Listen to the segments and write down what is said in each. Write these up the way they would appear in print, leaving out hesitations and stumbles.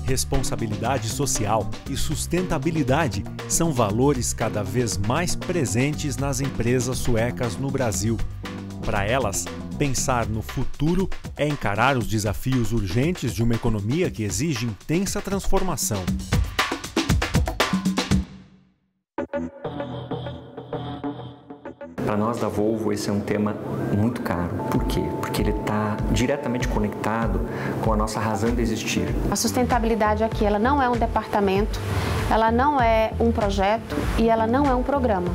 Responsabilidade social e sustentabilidade são valores cada vez mais presentes nas empresas suecas no Brasil. Para elas, pensar no futuro é encarar os desafios urgentes de uma economia que exige intensa transformação. Para nós da Volvo, esse é um tema muito caro. Por quê? Porque ele está diretamente conectado com a nossa razão de existir. A sustentabilidade aqui, ela não é um departamento, ela não é um projeto e ela não é um programa.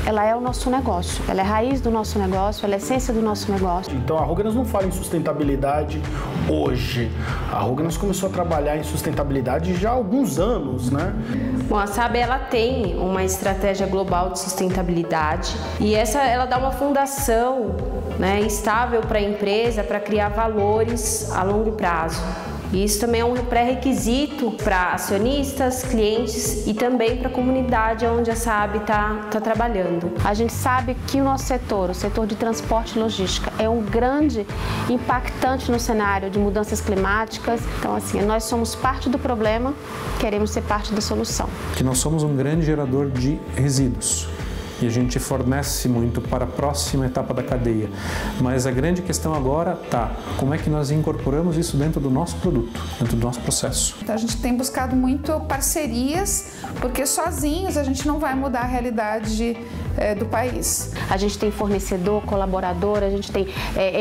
Ela é o nosso negócio, ela é a raiz do nosso negócio, ela é a essência do nosso negócio. Então a Höganäs não fala em sustentabilidade hoje. A Höganäs começou a trabalhar em sustentabilidade já há alguns anos, né? Bom, a SAB ela tem uma estratégia global de sustentabilidade e ela dá uma fundação, né, estável para a empresa para criar valores a longo prazo. E isso também é um pré-requisito para acionistas, clientes e também para a comunidade onde a SAB está trabalhando. A gente sabe que o nosso setor, o setor de transporte e logística, é um grande impactante no cenário de mudanças climáticas. Então, assim, nós somos parte do problema, queremos ser parte da solução. Que nós somos um grande gerador de resíduos. E a gente fornece muito para a próxima etapa da cadeia. Mas a grande questão agora está como é que nós incorporamos isso dentro do nosso produto, dentro do nosso processo. Então a gente tem buscado muito parcerias, porque sozinhos a gente não vai mudar a realidade do país. A gente tem fornecedor, colaborador, a gente tem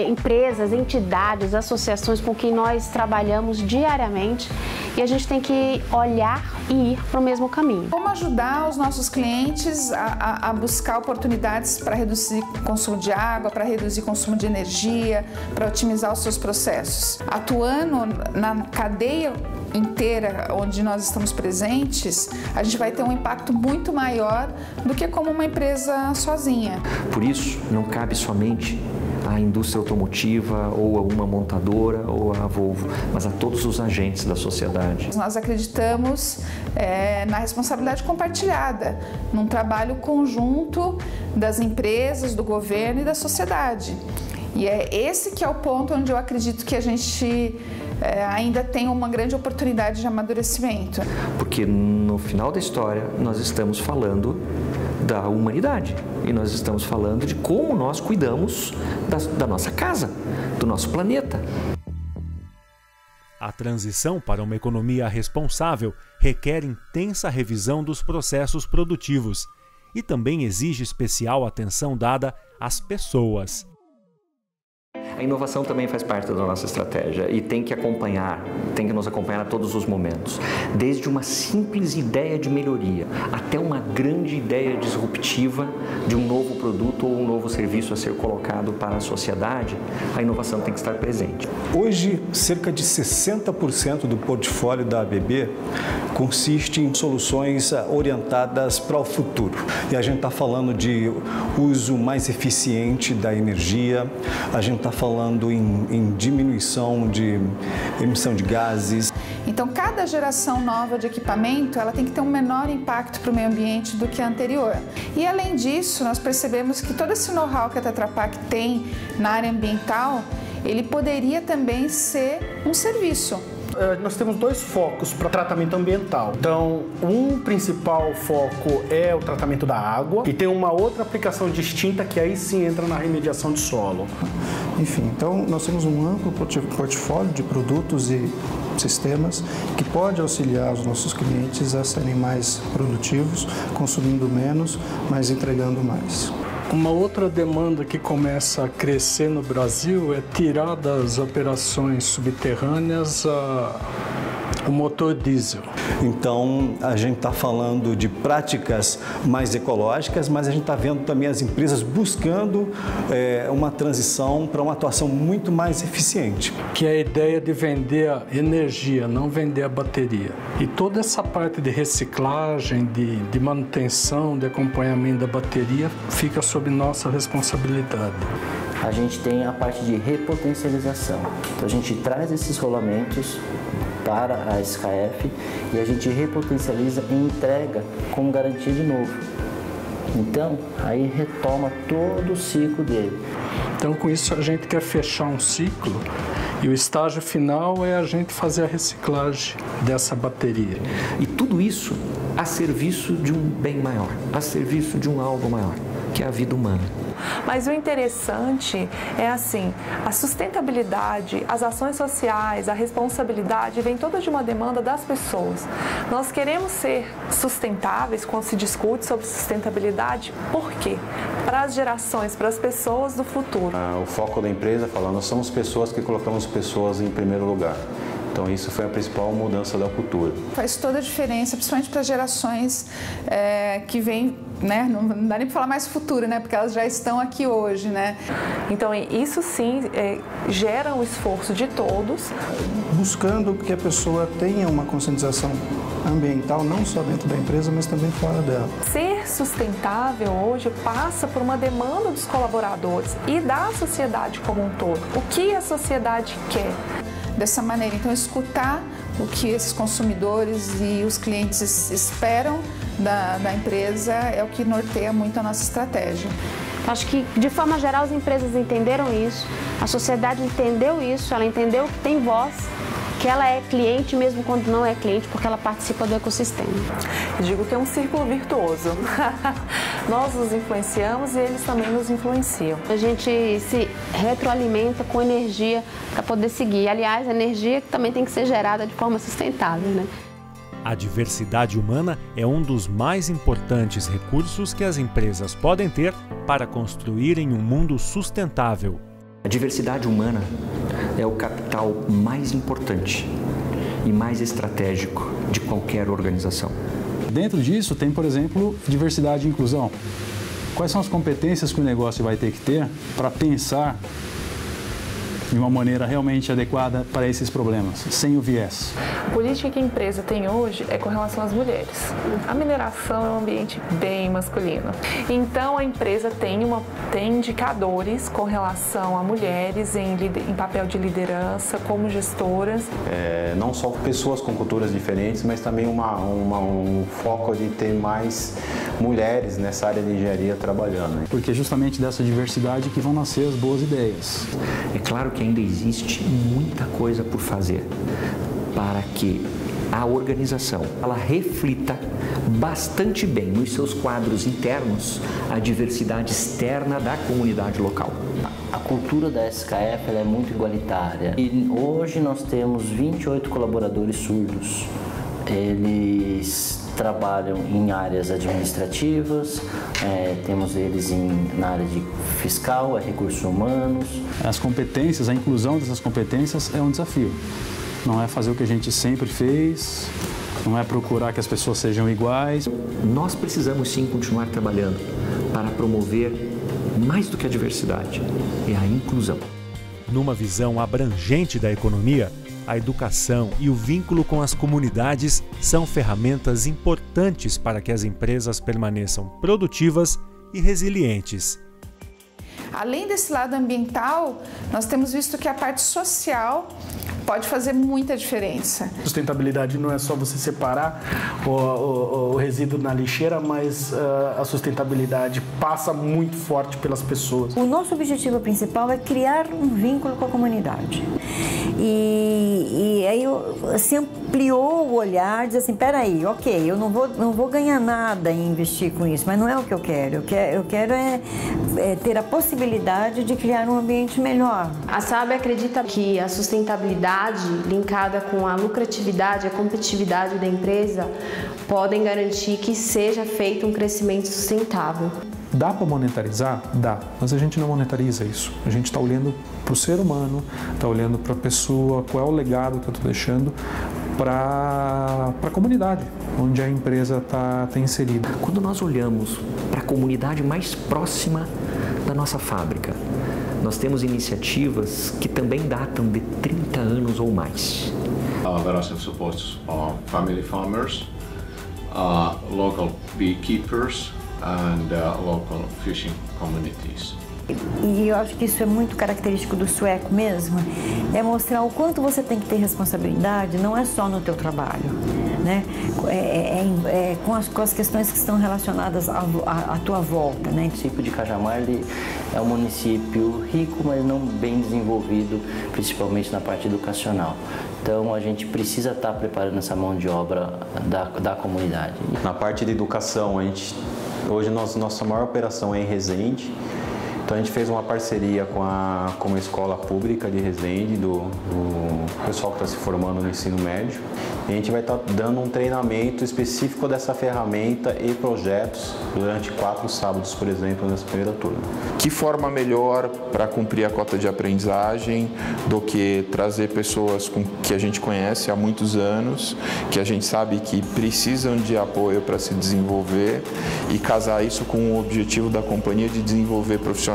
empresas, entidades, associações com quem nós trabalhamos diariamente e a gente tem que olhar e ir para o mesmo caminho. Como ajudar os nossos clientes a buscar oportunidades para reduzir o consumo de água, para reduzir o consumo de energia, para otimizar os seus processos. Atuando na cadeia inteira onde nós estamos presentes, a gente vai ter um impacto muito maior do que como uma empresa sozinha. Por isso, não cabe somente à indústria automotiva ou a uma montadora ou à Volvo, mas a todos os agentes da sociedade. Nós acreditamos na responsabilidade compartilhada, num trabalho conjunto das empresas, do governo e da sociedade. E é esse que é o ponto onde eu acredito que a gente ainda tem uma grande oportunidade de amadurecimento. Porque no final da história nós estamos falando da humanidade e nós estamos falando de como nós cuidamos da nossa casa, do nosso planeta. A transição para uma economia responsável requer intensa revisão dos processos produtivos e também exige especial atenção dada às pessoas. A inovação também faz parte da nossa estratégia e tem que nos acompanhar a todos os momentos. Desde uma simples ideia de melhoria até uma grande ideia disruptiva de um novo produto ou um novo serviço a ser colocado para a sociedade, a inovação tem que estar presente. Hoje, cerca de 60% do portfólio da ABB consiste em soluções orientadas para o futuro. E a gente está falando de uso mais eficiente da energia, a gente está falando em diminuição de emissão de gases. Então, cada geração nova de equipamento, ela tem que ter um menor impacto para o meio ambiente do que a anterior. E, além disso, nós percebemos que todo esse know-how que a Tetra Pak tem na área ambiental, ele poderia também ser um serviço. Nós temos dois focos para tratamento ambiental. Então, um principal foco é o tratamento da água e tem uma outra aplicação distinta que aí sim entra na remediação de solo. Enfim, então nós temos um amplo portfólio de produtos e sistemas que pode auxiliar os nossos clientes a serem mais produtivos, consumindo menos, mas entregando mais. Uma outra demanda que começa a crescer no Brasil é tirar das operações subterrâneas o motor diesel. Então, a gente está falando de práticas mais ecológicas, mas a gente está vendo também as empresas buscando uma transição para uma atuação muito mais eficiente. Que é a ideia de vender a energia, não vender a bateria. E toda essa parte de reciclagem, de manutenção, de acompanhamento da bateria, fica sob nossa responsabilidade. A gente tem a parte de repotencialização. Então, a gente traz esses rolamentos para a SKF e a gente repotencializa e entrega como garantia de novo. Então, aí retoma todo o ciclo dele. Então, com isso, a gente quer fechar um ciclo E o estágio final é a gente fazer a reciclagem dessa bateria. E tudo isso a serviço de um bem maior, a serviço de um algo maior, que é a vida humana. Mas o interessante é assim, a sustentabilidade, as ações sociais, a responsabilidade vem toda de uma demanda das pessoas. Nós queremos ser sustentáveis quando se discute sobre sustentabilidade, por quê? Para as gerações, para as pessoas do futuro. O foco da empresa fala, nós somos pessoas que colocamos pessoas em primeiro lugar. Então isso foi a principal mudança da cultura. Faz toda a diferença, principalmente para as gerações que vêm, né? Não dá nem para falar mais futuro, né? Porque elas já estão aqui hoje, né? Então isso sim gera um esforço de todos. Buscando que a pessoa tenha uma conscientização ambiental, não só dentro da empresa, mas também fora dela. Ser sustentável hoje passa por uma demanda dos colaboradores e da sociedade como um todo. O que a sociedade quer? Dessa maneira, então, escutar o que esses consumidores e os clientes esperam da empresa é o que norteia muito a nossa estratégia. Acho que, de forma geral, as empresas entenderam isso, a sociedade entendeu isso, ela entendeu que tem voz, que ela é cliente mesmo quando não é cliente, porque ela participa do ecossistema. Eu digo que é um círculo virtuoso. Nós nos influenciamos e eles também nos influenciam. A gente se retroalimenta com energia para poder seguir. Aliás, a energia também tem que ser gerada de forma sustentável, né? A diversidade humana é um dos mais importantes recursos que as empresas podem ter para construírem um mundo sustentável. A diversidade humana é o capital mais importante e mais estratégico de qualquer organização. Dentro disso tem, por exemplo, diversidade e inclusão. Quais são as competências que o negócio vai ter que ter para pensar de uma maneira realmente adequada para esses problemas, sem o viés? A política que a empresa tem hoje é com relação às mulheres. A mineração é um ambiente bem masculino. Então, a empresa tem indicadores com relação a mulheres em papel de liderança, como gestoras. Não só pessoas com culturas diferentes, mas também um foco de ter mais mulheres nessa área de engenharia trabalhando. Porque é justamente dessa diversidade que vão nascer as boas ideias. É claro que ainda existe muita coisa por fazer para que a organização ela reflita bastante bem nos seus quadros internos a diversidade externa da comunidade local. A cultura da SKF ela é muito igualitária e hoje nós temos 28 colaboradores surdos. Eles trabalham em áreas administrativas, temos eles na área de fiscal, recursos humanos. As competências, a inclusão dessas competências é um desafio. Não é fazer o que a gente sempre fez, não é procurar que as pessoas sejam iguais. Nós precisamos sim continuar trabalhando para promover mais do que a diversidade, é a inclusão. Numa visão abrangente da economia, a educação e o vínculo com as comunidades são ferramentas importantes para que as empresas permaneçam produtivas e resilientes. Além desse lado ambiental, nós temos visto que a parte social pode fazer muita diferença. Sustentabilidade não é só você separar o resíduo na lixeira, mas a sustentabilidade passa muito forte pelas pessoas. O nosso objetivo principal é criar um vínculo com a comunidade. E aí se ampliou o olhar, diz assim, peraí, ok, eu não vou ganhar nada em investir com isso, mas não é o que eu quero. Eu quero ter a possibilidade de criar um ambiente melhor. A SAB acredita que a sustentabilidade linkada com a lucratividade, a competitividade da empresa, podem garantir que seja feito um crescimento sustentável. Dá para monetarizar? Dá, mas a gente não monetariza isso. A gente está olhando para o ser humano, está olhando para a pessoa, qual é o legado que eu estou deixando para a comunidade, onde a empresa está inserida. Quando nós olhamos para a comunidade mais próxima da nossa fábrica, nós temos iniciativas que também datam de 30 anos ou mais. There are some supports for family farmers, local beekeepers and local fishing communities. E eu acho que isso é muito característico do sueco mesmo, é mostrar o quanto você tem que ter responsabilidade, não é só no teu trabalho, né? Com as questões que estão relacionadas à tua volta, né? O município de Cajamar é um município rico, mas não bem desenvolvido, principalmente na parte educacional. Então a gente precisa estar preparando essa mão de obra da comunidade. Na parte de educação, hoje nossa maior operação é em Resende. Então a gente fez uma parceria com uma escola pública de Resende, do pessoal que está se formando no ensino médio. E a gente vai estar dando um treinamento específico dessa ferramenta e projetos durante 4 sábados, por exemplo, nessa primeira turma. Que forma melhor para cumprir a cota de aprendizagem do que trazer pessoas que a gente conhece há muitos anos, que a gente sabe que precisam de apoio para se desenvolver, e casar isso com o objetivo da companhia de desenvolver profissionais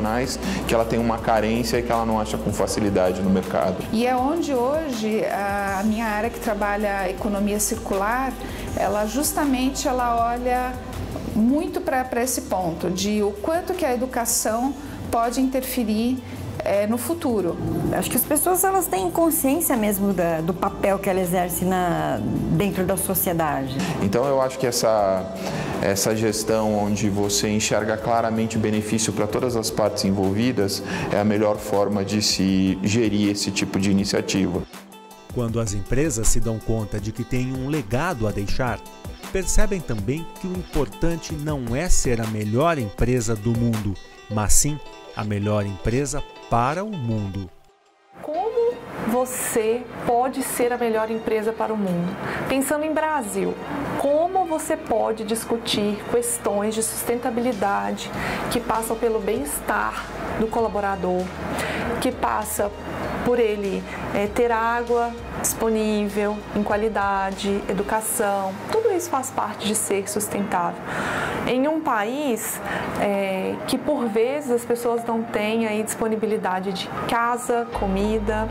que ela tem uma carência e que ela não acha com facilidade no mercado. E é onde hoje a minha área que trabalha a economia circular, ela olha muito para esse ponto de o quanto que a educação pode interferir no futuro. Acho que as pessoas elas têm consciência mesmo do papel que ela exerce dentro da sociedade. Então eu acho que essa gestão onde você enxerga claramente o benefício para todas as partes envolvidas é a melhor forma de se gerir esse tipo de iniciativa. Quando as empresas se dão conta de que têm um legado a deixar, percebem também que o importante não é ser a melhor empresa do mundo, mas sim a melhor empresa para o mundo. Como você pode ser a melhor empresa para o mundo? Pensando em Brasil, como você pode discutir questões de sustentabilidade que passam pelo bem-estar do colaborador, que passa por ele ter água disponível, em qualidade, educação, tudo isso faz parte de ser sustentável. Em um país que por vezes as pessoas não têm aí disponibilidade de casa, comida,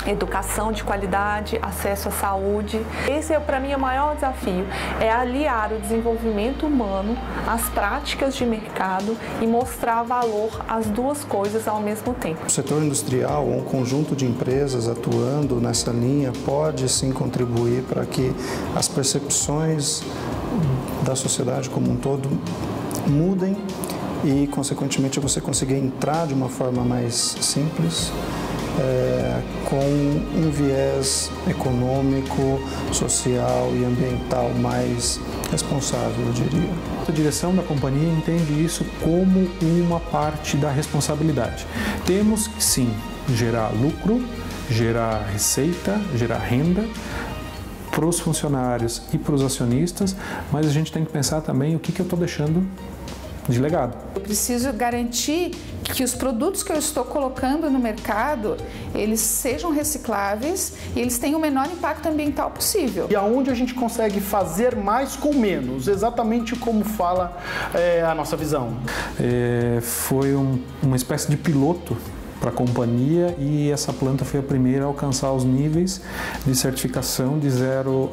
educação de qualidade, acesso à saúde. Esse é para mim o maior desafio, é aliar o desenvolvimento humano às práticas de mercado e mostrar valor às duas coisas ao mesmo tempo. O setor industrial, um conjunto de empresas atuando nessa linha, pode sim contribuir para que as percepções da sociedade como um todo mudem e, consequentemente, você conseguir entrar de uma forma mais simples, com um viés econômico, social e ambiental mais responsável, eu diria. A direção da companhia entende isso como uma parte da responsabilidade. Temos que, sim, gerar lucro, gerar receita, gerar renda para os funcionários e para os acionistas, mas a gente tem que pensar também o que eu estou deixando de legado. Eu preciso garantir que os produtos que eu estou colocando no mercado, eles sejam recicláveis e eles tenham o menor impacto ambiental possível. E aonde a gente consegue fazer mais com menos, exatamente como fala a nossa visão. Foi uma espécie de piloto para a companhia e essa planta foi a primeira a alcançar os níveis de certificação de zero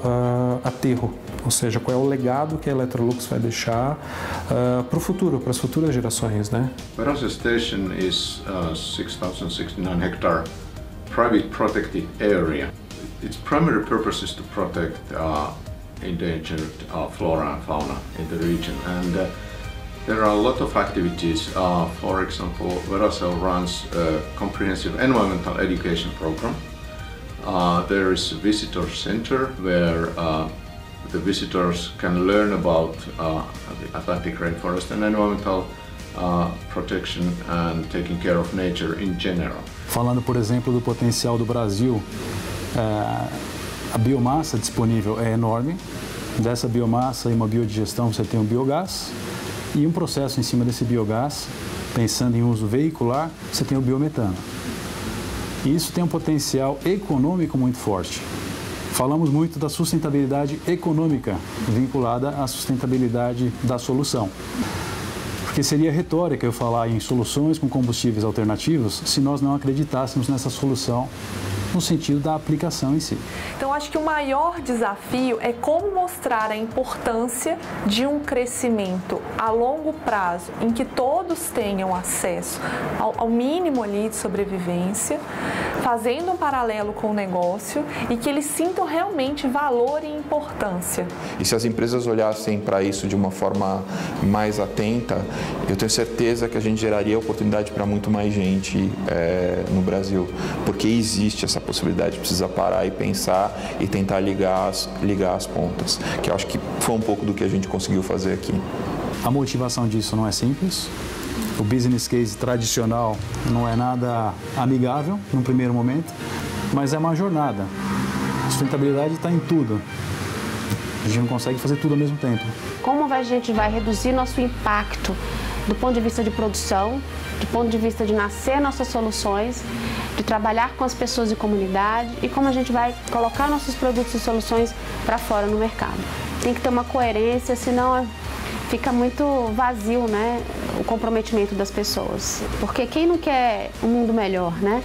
aterro, ou seja, qual é o legado que a Electrolux vai deixar para o futuro, para as futuras gerações, né? Verosa Station is 6,069 hectare private protected area. Its primary purpose is to protect endangered flora and fauna in the region, and there are a lot of activities. For example, Veracel runs a comprehensive environmental education program. There is a visitor center where the visitors can learn about the Atlantic rainforest and environmental protection and taking care of nature in general. Falando, por exemplo, do potencial do Brasil, a biomassa disponível é enorme. Dessa biomassa e uma biodigestão você tem o biogás. E um processo em cima desse biogás, pensando em uso veicular, você tem o biometano. E isso tem um potencial econômico muito forte. Falamos muito da sustentabilidade econômica vinculada à sustentabilidade da solução. Porque seria retórica eu falar em soluções com combustíveis alternativos se nós não acreditássemos nessa solução no sentido da aplicação em si. Então, acho que o maior desafio é como mostrar a importância de um crescimento a longo prazo, em que todos tenham acesso ao mínimo ali de sobrevivência, fazendo um paralelo com o negócio e que eles sintam realmente valor e importância. E se as empresas olhassem para isso de uma forma mais atenta, eu tenho certeza que a gente geraria oportunidade para muito mais gente no Brasil, porque existe essa possibilidade, precisa parar e pensar e tentar ligar as pontas, que eu acho que foi um pouco do que a gente conseguiu fazer aqui. A motivação disso não é simples. O business case tradicional não é nada amigável no primeiro momento, mas é uma jornada. A sustentabilidade está em tudo. A gente não consegue fazer tudo ao mesmo tempo. Como a gente vai reduzir nosso impacto do ponto de vista de produção, do ponto de vista de nascer nossas soluções, de trabalhar com as pessoas e comunidade e como a gente vai colocar nossos produtos e soluções para fora no mercado. Tem que ter uma coerência, senão fica muito vazio, né, o comprometimento das pessoas. Porque quem não quer um mundo melhor, né?